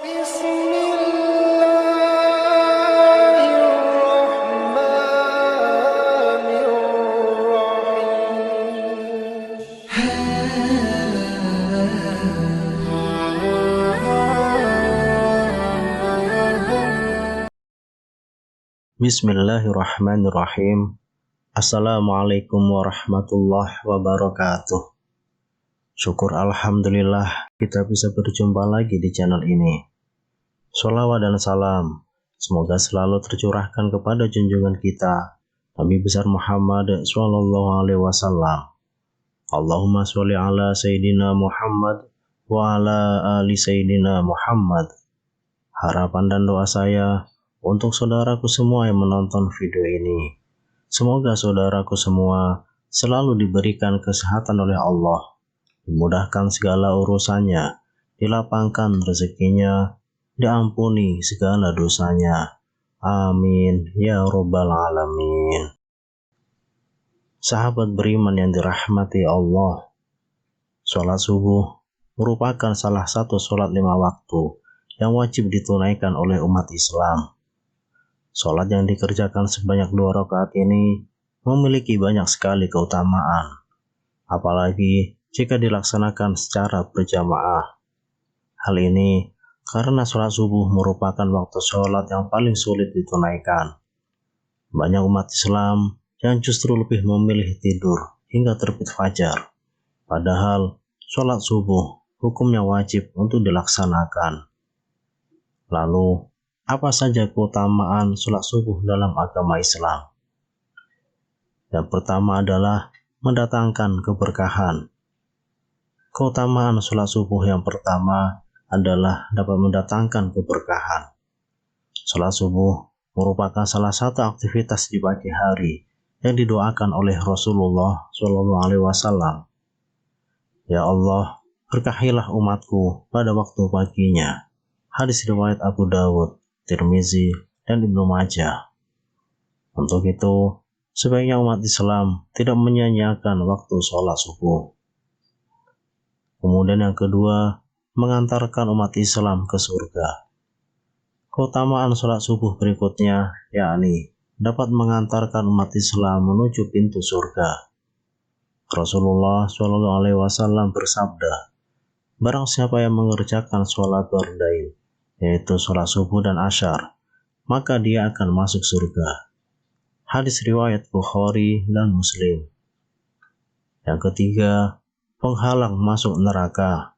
Bismillahirrahmanirrahim. Assalamualaikum warahmatullahi wabarakatuh. Syukur alhamdulillah kita bisa berjumpa lagi di channel ini. Sholawat dan salam semoga selalu tercurahkan kepada junjungan kita Nabi besar Muhammad sallallahu alaihi wasallam. Allahumma sholli ala sayyidina Muhammad wa ala ali sayyidina Muhammad. Harapan dan doa saya untuk saudaraku semua yang menonton video ini, semoga saudaraku semua selalu diberikan kesehatan oleh Allah, dimudahkan segala urusannya, dilapangkan rezekinya, diampuni segala dosanya. Amin ya robbal alamin. Sahabat beriman yang dirahmati Allah, sholat subuh merupakan salah satu sholat 5 waktu yang wajib ditunaikan oleh umat Islam. Sholat yang dikerjakan sebanyak 2 rakaat ini memiliki banyak sekali keutamaan, apalagi jika dilaksanakan secara berjamaah. Hal ini karena sholat subuh merupakan waktu sholat yang paling sulit ditunaikan. Banyak umat Islam yang justru lebih memilih tidur hingga terbit fajar, padahal sholat subuh hukumnya wajib untuk dilaksanakan. Lalu, apa saja keutamaan sholat subuh dalam agama Islam? Yang pertama adalah mendatangkan keberkahan. Keutamaan sholat subuh yang pertama adalah dapat mendatangkan keberkahan. Sholat subuh merupakan salah satu aktivitas di pagi hari yang didoakan oleh Rasulullah SAW. Ya Allah, berkahilah umatku pada waktu paginya. Hadis riwayat Abu Dawud, Tirmizi, dan Ibnu Majah. Untuk itu, sebaiknya umat Islam tidak menyia-nyiakan waktu sholat subuh. Kemudian yang kedua, mengantarkan umat Islam ke surga. Keutamaan sholat subuh berikutnya, yakni dapat mengantarkan umat Islam menuju pintu surga. Rasulullah SAW bersabda, barang siapa yang mengerjakan sholat fardain, yaitu sholat subuh dan asyar, maka dia akan masuk surga. Hadis riwayat Bukhari dan Muslim. Yang ketiga, penghalang masuk neraka.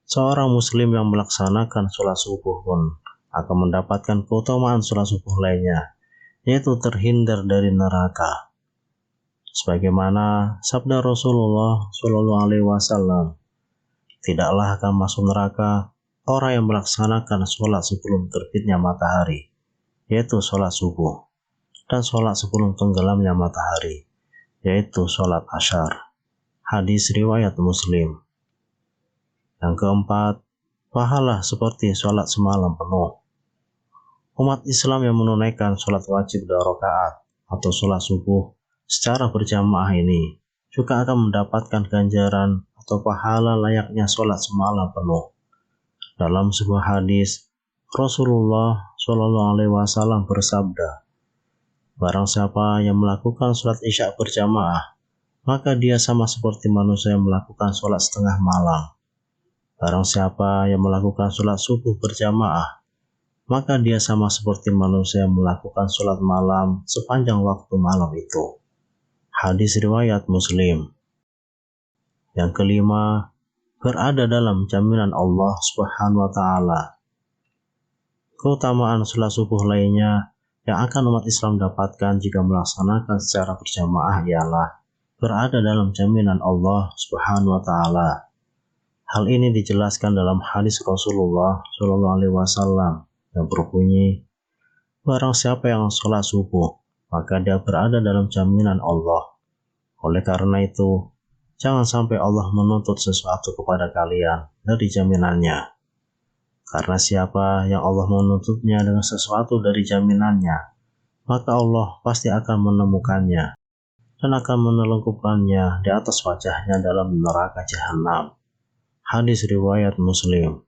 Seorang muslim yang melaksanakan sholat subuh pun akan mendapatkan keutamaan sholat subuh lainnya, yaitu terhindar dari neraka. Sebagaimana sabda Rasulullah SAW, tidaklah akan masuk neraka orang yang melaksanakan sholat sebelum terbitnya matahari, yaitu sholat subuh, dan sholat sebelum tenggelamnya matahari, yaitu sholat asyar. Hadis riwayat Muslim. Yang keempat, pahala seperti sholat semalam penuh. Umat Islam yang menunaikan sholat wajib 2 rakaat atau sholat subuh secara berjamaah ini juga akan mendapatkan ganjaran atau pahala layaknya sholat semalam penuh. Dalam sebuah hadis, Rasulullah SAW bersabda, barang siapa yang melakukan sholat isya berjamaah, maka dia sama seperti manusia yang melakukan sholat setengah malam. Barang siapa yang melakukan sholat subuh berjamaah, maka dia sama seperti manusia yang melakukan sholat malam sepanjang waktu malam itu. Hadis riwayat Muslim. Yang kelima, berada dalam jaminan Allah Subhanahu wa Ta'ala. Keutamaan sholat subuh lainnya yang akan umat Islam dapatkan jika melaksanakan secara berjamaah ialah berada dalam jaminan Allah Subhanahu wa Ta'ala. Hal ini dijelaskan dalam hadis Rasulullah SAW yang berbunyi, barang siapa yang sholat subuh, maka dia berada dalam jaminan Allah. Oleh karena itu, jangan sampai Allah menuntut sesuatu kepada kalian dari jaminannya. Karena siapa yang Allah menuntutnya dengan sesuatu dari jaminannya, maka Allah pasti akan menemukannya dan akan menelungkupkannya di atas wajahnya dalam neraka jahanam. Hadis riwayat Muslim.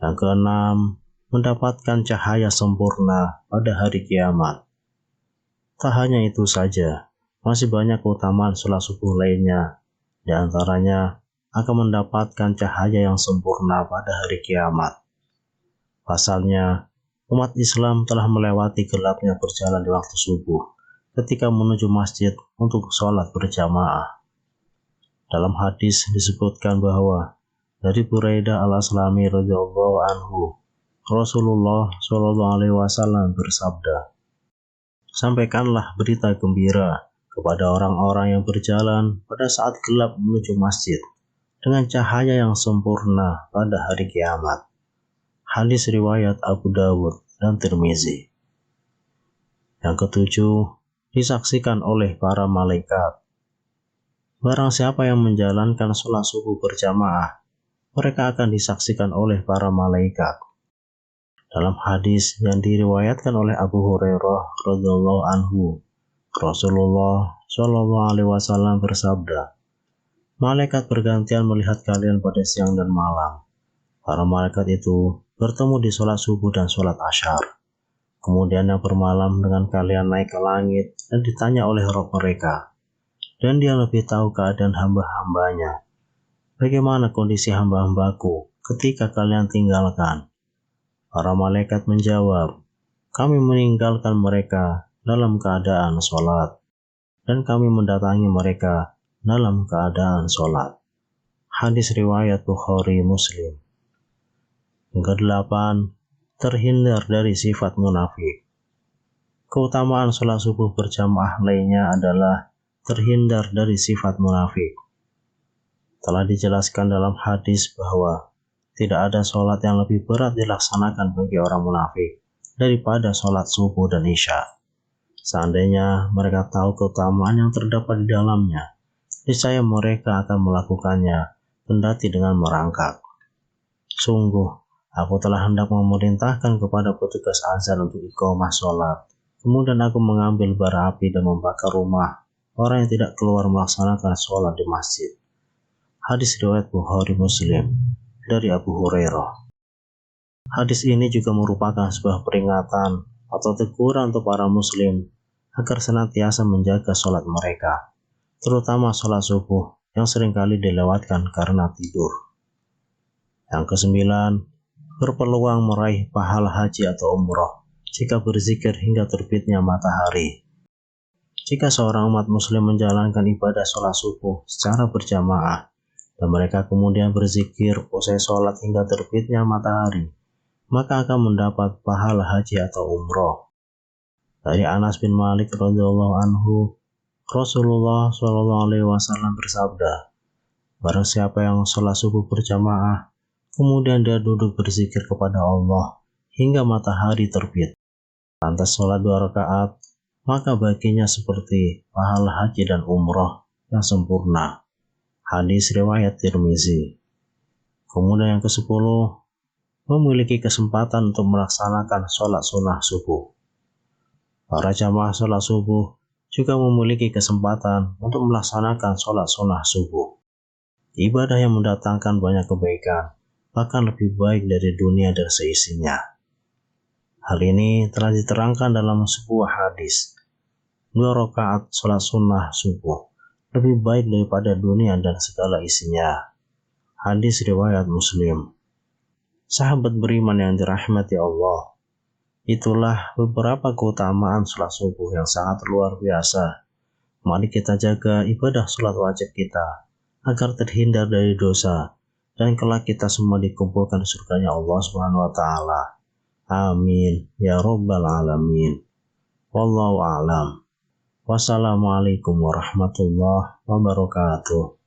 Yang keenam, mendapatkan cahaya sempurna pada hari kiamat. Tak hanya itu saja, masih banyak keutamaan sholat subuh lainnya. Di antaranya akan mendapatkan cahaya yang sempurna pada hari kiamat. Pasalnya, umat Islam telah melewati gelapnya berjalan di waktu subuh ketika menuju masjid untuk sholat berjamaah. Dalam hadis disebutkan bahwa dari Buraidah al-Aslami radhiyallahu anhu, Rasulullah Shallallahu alaihi wasallam bersabda, "Sampaikanlah berita gembira kepada orang-orang yang berjalan pada saat gelap menuju masjid dengan cahaya yang sempurna pada hari kiamat." Hadis riwayat Abu Dawud dan Tirmizi. Yang ketujuh, disaksikan oleh para malaikat. Barang siapa yang menjalankan sholat subuh berjamaah, mereka akan disaksikan oleh para malaikat. Dalam hadis yang diriwayatkan oleh Abu Hurairah radhiyallahu anhu, Rasulullah Shallallahu alaihi wasallam bersabda, "Malaikat bergantian melihat kalian pada siang dan malam. Para malaikat itu bertemu di sholat subuh dan sholat asyar. Kemudian yang bermalam dengan kalian naik ke langit dan ditanya oleh Rabb mereka. Dan dia lebih tahu keadaan hamba-hambanya. Bagaimana kondisi hamba-hambaku ketika kalian tinggalkan?" Para malaikat menjawab, "Kami meninggalkan mereka dalam keadaan sholat, dan kami mendatangi mereka dalam keadaan sholat." Hadis riwayat Bukhari Muslim. Yang kedelapan, terhindar dari sifat munafik. Keutamaan sholat subuh berjamaah lainnya adalah terhindar dari sifat munafik. Telah dijelaskan dalam hadis bahwa tidak ada sholat yang lebih berat dilaksanakan bagi orang munafik daripada sholat subuh dan isya. Seandainya mereka tahu keutamaan yang terdapat di dalamnya, niscaya mereka akan melakukannya, kendati dengan merangkak. Sungguh, aku telah hendak memerintahkan kepada petugas azan untuk iqamah sholat. Kemudian aku mengambil bara api dan membakar rumah orang yang tidak keluar melaksanakan sholat di masjid. Hadis riwayat Bukhari Muslim dari Abu Hurairah. Hadis ini juga merupakan sebuah peringatan atau teguran untuk para muslim agar senantiasa menjaga sholat mereka, terutama sholat subuh yang seringkali dilewatkan karena tidur. Yang kesembilan, berpeluang meraih pahala haji atau umroh jika berzikir hingga terbitnya matahari. Jika seorang umat muslim menjalankan ibadah sholat subuh secara berjamaah, dan mereka kemudian berzikir usai sholat hingga terbitnya matahari, maka akan mendapat pahala haji atau umroh. Dari Anas bin Malik radhiyallahu anhu, Rasulullah Shallallahu alaihi wasallam bersabda, "Barang siapa yang sholat subuh berjamaah, kemudian dia duduk berzikir kepada Allah hingga matahari terbit, lantas sholat 2 rakaat, maka baginya seperti pahala haji dan umroh yang sempurna." Hadis riwayat Tirmizi. Kemudian yang ke-10, memiliki kesempatan untuk melaksanakan sholat sunnah subuh. Para jamaah sholat subuh juga memiliki kesempatan untuk melaksanakan sholat sunnah subuh. Ibadah yang mendatangkan banyak kebaikan, bahkan lebih baik dari dunia dan seisinya. Hal ini telah diterangkan dalam sebuah hadis. 2 rakaat sholat sunnah subuh lebih baik daripada dunia dan segala isinya. Hadis riwayat Muslim. Sahabat beriman yang dirahmati Allah, itulah beberapa keutamaan sholat subuh yang sangat luar biasa. Mari kita jaga ibadah sholat wajib kita agar terhindar dari dosa dan kelak kita semua dikumpulkan di surganya Allah Subhanahu wa taala. Amin ya rabbal alamin. Wallahu a'lam. Wassalamualaikum warahmatullahi wabarakatuh.